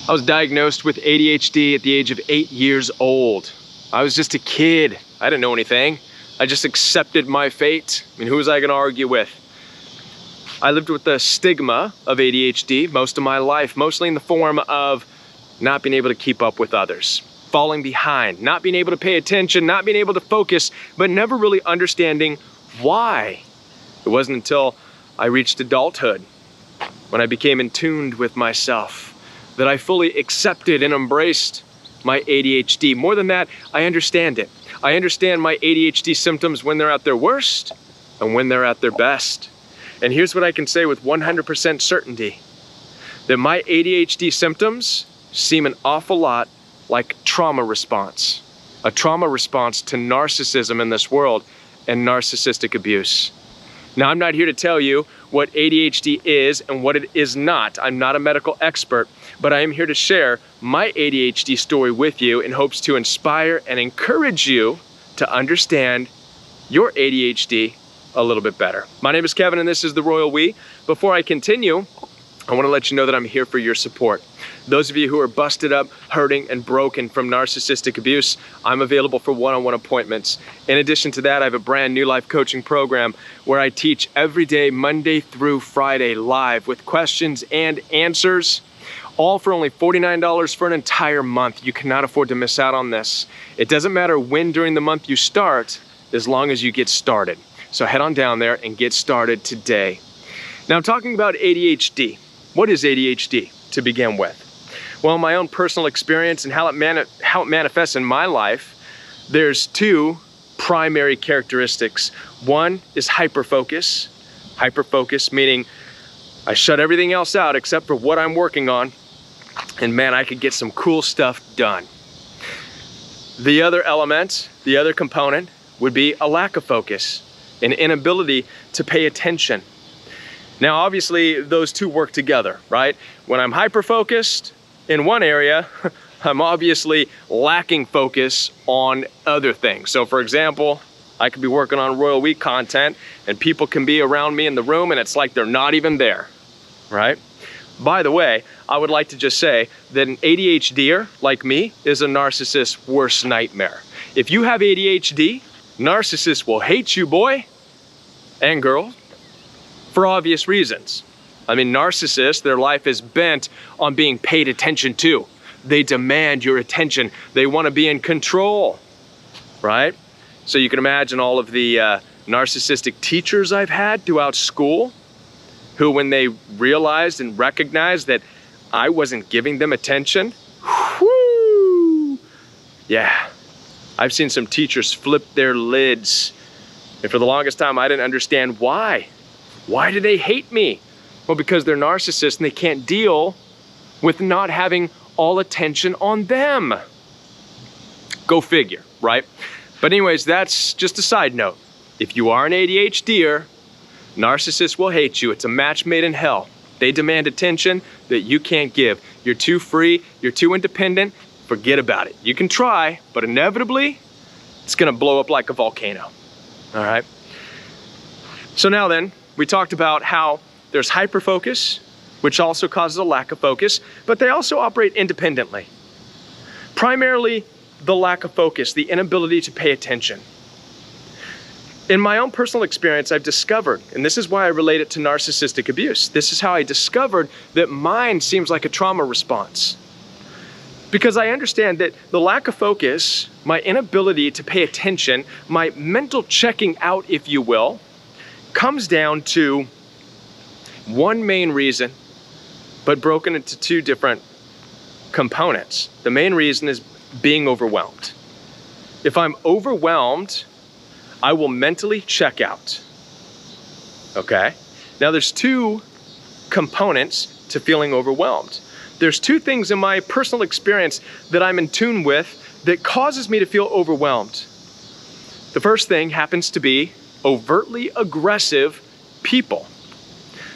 I was diagnosed with ADHD at the age of 8 years old. I was just a kid. I didn't know anything. I just accepted my fate. I mean, who was I gonna argue with? I lived with the stigma of ADHD most of my life, mostly in the form of not being able to keep up with others, falling behind, not being able to pay attention, not being able to focus, but never really understanding why. It wasn't until I reached adulthood, when I became in tune with myself, that I fully accepted and embraced my ADHD. More than that, I understand it. I understand my ADHD symptoms when they're at their worst and when they're at their best. And here's what I can say with 100% certainty, that my ADHD symptoms seem an awful lot like trauma response, a trauma response to narcissism in this world and narcissistic abuse. Now, I'm not here to tell you what ADHD is and what it is not. I'm not a medical expert, but I am here to share my ADHD story with you in hopes to inspire and encourage you to understand your ADHD a little bit better. My name is Kevin and this is The Royal We. Before I continue, I want to let you know that I'm here for your support. Those of you who are busted up, hurting, and broken from narcissistic abuse, I'm available for one-on-one appointments. In addition to that, I have a brand new life coaching program where I teach every day, Monday through Friday, live with questions and answers, all for only $49 for an entire month. You cannot afford to miss out on this. It doesn't matter when during the month you start, as long as you get started. So head on down there and get started today. Now, talking about ADHD. What is ADHD to begin with? Well, my own personal experience and how it manifests in my life, there's two primary characteristics. One is hyperfocus. Hyperfocus meaning I shut everything else out except for what I'm working on, and man, I could get some cool stuff done. The other element, the other component, would be a lack of focus, an inability to pay attention. Now, obviously, those two work together, right? When I'm hyper-focused in one area, I'm obviously lacking focus on other things. So, for example, I could be working on Royal Week content and people can be around me in the room and it's like they're not even there, right? By the way, I would like to just say that an ADHDer like me is a narcissist's worst nightmare. If you have ADHD, narcissists will hate you, boy and girl, for obvious reasons. I mean, narcissists, their life is bent on being paid attention to. They demand your attention. They want to be in control, right? So you can imagine all of the narcissistic teachers I've had throughout school who, when they realized and recognized that I wasn't giving them attention, whoo, yeah, I've seen some teachers flip their lids. And for the longest time, I didn't understand why. Why do they hate me? Well, because they're narcissists and they can't deal with not having all attention on them. Go figure, right? But anyways, that's just a side note. If you are an ADHDer, narcissists will hate you. It's a match made in hell. They demand attention that you can't give. You're too free, you're too independent, forget about it. You can try, but inevitably, it's gonna blow up like a volcano, all right? So now then, we talked about how there's hyperfocus, which also causes a lack of focus, but they also operate independently. Primarily, the lack of focus, the inability to pay attention. In my own personal experience, I've discovered, and this is why I relate it to narcissistic abuse, this is how I discovered that mine seems like a trauma response. Because I understand that the lack of focus, my inability to pay attention, my mental checking out, if you will, comes down to one main reason, but broken into two different components. The main reason is being overwhelmed. If I'm overwhelmed, I will mentally check out. Okay? Now there's two components to feeling overwhelmed. There's two things in my personal experience that I'm in tune with that causes me to feel overwhelmed. The first thing happens to be overtly aggressive people.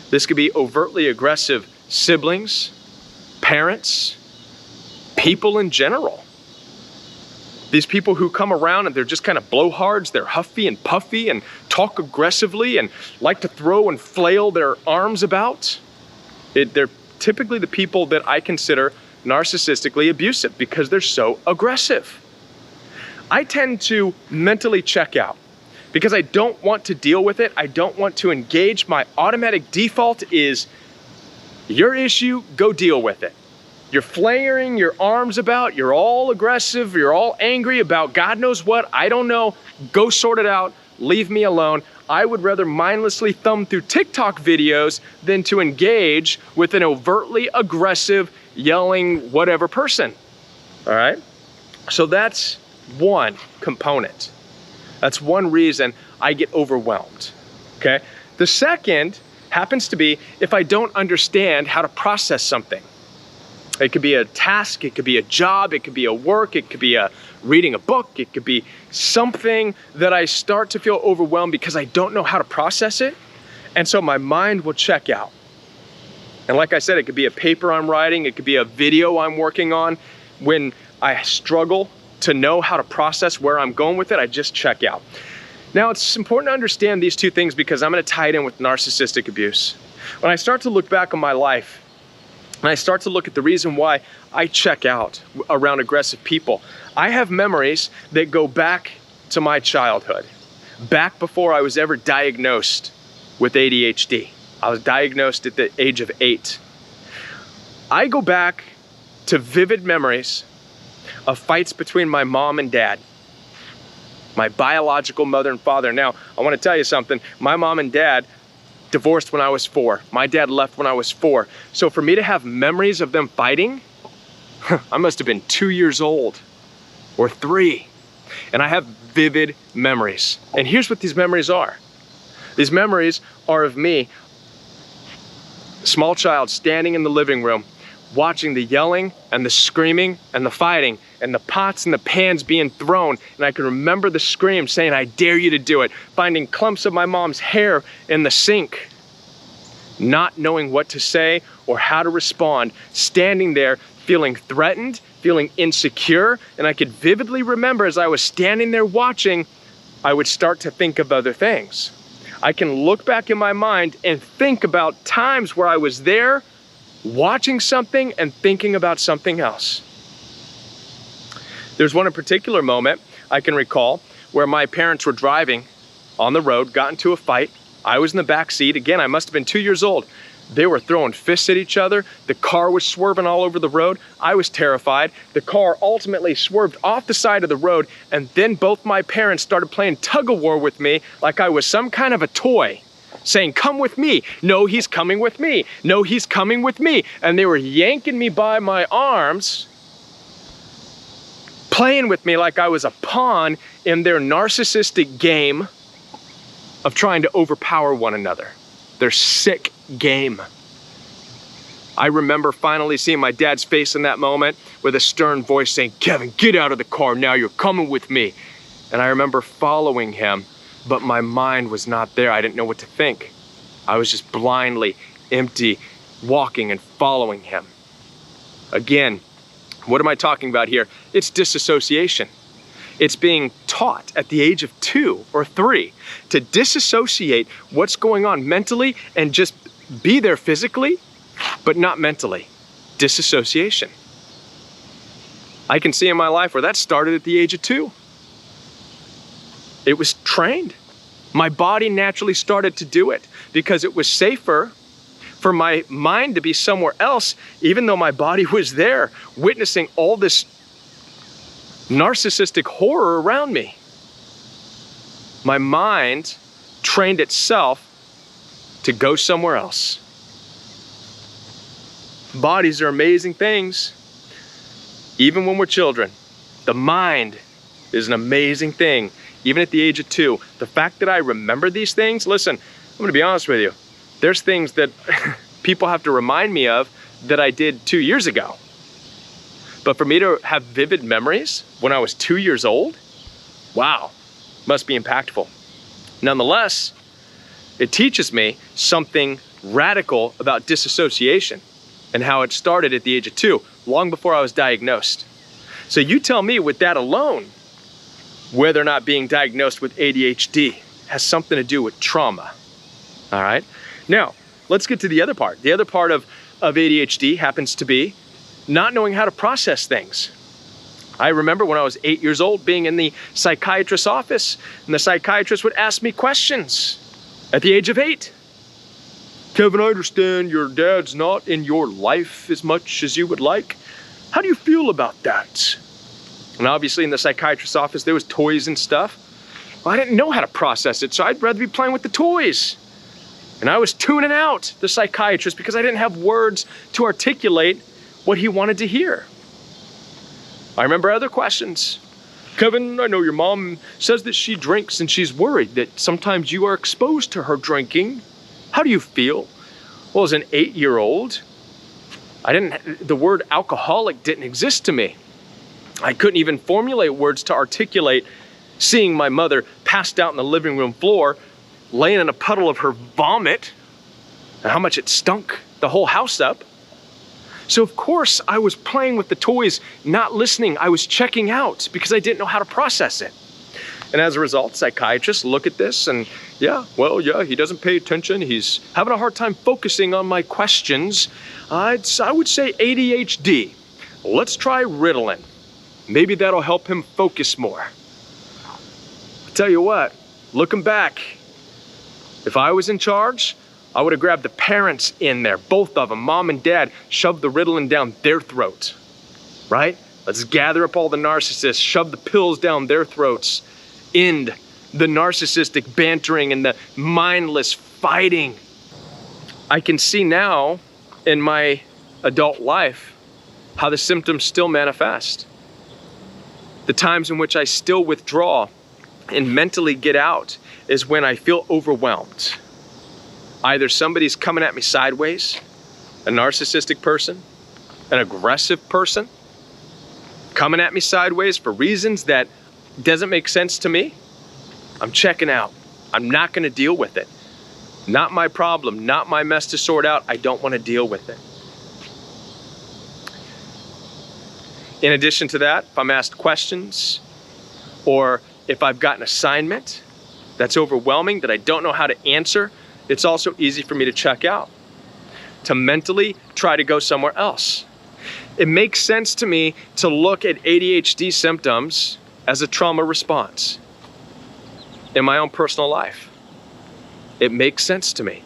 This could be overtly aggressive siblings, parents, people in general. These people who come around and they're just kind of blowhards, they're huffy and puffy and talk aggressively and like to throw and flail their arms about. They're typically the people that I consider narcissistically abusive because they're so aggressive. I tend to mentally check out because I don't want to deal with it. I don't want to engage. My automatic default is your issue, go deal with it. You're flaring your arms about, you're all aggressive, you're all angry about God knows what, I don't know, go sort it out, leave me alone. I would rather mindlessly thumb through TikTok videos than to engage with an overtly aggressive, yelling, whatever person, all right? So that's one component. That's one reason I get overwhelmed, okay? The second happens to be if I don't understand how to process something. It could be a task, it could be a job, it could be a work, it could be reading a book, it could be something that I start to feel overwhelmed because I don't know how to process it. And so my mind will check out. And like I said, it could be a paper I'm writing, it could be a video I'm working on. When I struggle to know how to process where I'm going with it, I just check out. Now, it's important to understand these two things because I'm going to tie it in with narcissistic abuse. When I start to look back on my life, and I start to look at the reason why I check out around aggressive people, I have memories that go back to my childhood, back before I was ever diagnosed with ADHD. I was diagnosed at the age of 8. I go back to vivid memories of fights between my mom and dad, my biological mother and father. Now, I want to tell you something. My mom and dad divorced when I was 4. My dad left when I was 4. So for me to have memories of them fighting, I must have been 2 years old or 3. And I have vivid memories. And here's what these memories are. These memories are of me, small child, standing in the living room, watching the yelling and the screaming and the fighting and the pots and the pans being thrown. And I can remember the scream saying, I dare you to do it. Finding clumps of my mom's hair in the sink, not knowing what to say or how to respond, standing there feeling threatened, feeling insecure. And I could vividly remember as I was standing there watching, I would start to think of other things. I can look back in my mind and think about times where I was there watching something and thinking about something else. There's one in particular moment I can recall where my parents were driving on the road, got into a fight. I was in the back seat. Again, I must have been 2 years old. They were throwing fists at each other. The car was swerving all over the road. I was terrified. The car ultimately swerved off the side of the road, and then both my parents started playing tug-of-war with me like I was some kind of a toy, saying, come with me. No, he's coming with me. No, he's coming with me. And they were yanking me by my arms, playing with me like I was a pawn in their narcissistic game of trying to overpower one another. Their sick game. I remember finally seeing my dad's face in that moment with a stern voice saying, Kevin, get out of the car now, you're coming with me. And I remember following him, but my mind was not there. I didn't know what to think. I was just blindly, empty, walking and following him. Again, what am I talking about here? It's disassociation. It's being taught at the age of 2 or 3 to disassociate what's going on mentally and just be there physically, but not mentally. Disassociation. I can see in my life where that started at the age of 2. It was trained. My body naturally started to do it because it was safer for my mind to be somewhere else, even though my body was there witnessing all this narcissistic horror around me. My mind trained itself to go somewhere else. Bodies are amazing things. Even when we're children, the mind is an amazing thing. Even at the age of 2, the fact that I remember these things, listen, I'm gonna be honest with you. There's things that people have to remind me of that I did 2 years ago. But for me to have vivid memories when I was 2 years old, wow, must be impactful. Nonetheless, it teaches me something radical about disassociation and how it started at the age of 2, long before I was diagnosed. So you tell me with that alone, whether or not being diagnosed with ADHD has something to do with trauma, all right? Now, let's get to the other part. The other part of ADHD happens to be not knowing how to process things. I remember when I was 8 years old being in the psychiatrist's office, and the psychiatrist would ask me questions at the age of 8. Kevin, I understand your dad's not in your life as much as you would like. How do you feel about that? And obviously in the psychiatrist's office, there was toys and stuff. Well, I didn't know how to process it, so I'd rather be playing with the toys. And I was tuning out the psychiatrist because I didn't have words to articulate what he wanted to hear. I remember other questions. Kevin, I know your mom says that she drinks and she's worried that sometimes you are exposed to her drinking. How do you feel? Well, as an 8-year-old, the word alcoholic didn't exist to me. I couldn't even formulate words to articulate seeing my mother passed out in the living room floor, laying in a puddle of her vomit, and how much it stunk the whole house up. So of course I was playing with the toys, not listening. I was checking out because I didn't know how to process it. And as a result, psychiatrists look at this and yeah, he doesn't pay attention. He's having a hard time focusing on my questions. I would say ADHD. Let's try Ritalin. Maybe that'll help him focus more. I tell you what, looking back, if I was in charge, I would have grabbed the parents in there, both of them, mom and dad, shoved the Ritalin down their throat, right? Let's gather up all the narcissists, shove the pills down their throats, end the narcissistic bantering and the mindless fighting. I can see now in my adult life how the symptoms still manifest. The times in which I still withdraw and mentally get out is when I feel overwhelmed. Either somebody's coming at me sideways, a narcissistic person, an aggressive person, coming at me sideways for reasons that doesn't make sense to me. I'm checking out. I'm not gonna deal with it. Not my problem, not my mess to sort out. I don't wanna deal with it. In addition to that, if I'm asked questions or if I've got an assignment that's overwhelming that I don't know how to answer, it's also easy for me to check out, to mentally try to go somewhere else. It makes sense to me to look at ADHD symptoms as a trauma response in my own personal life. It makes sense to me.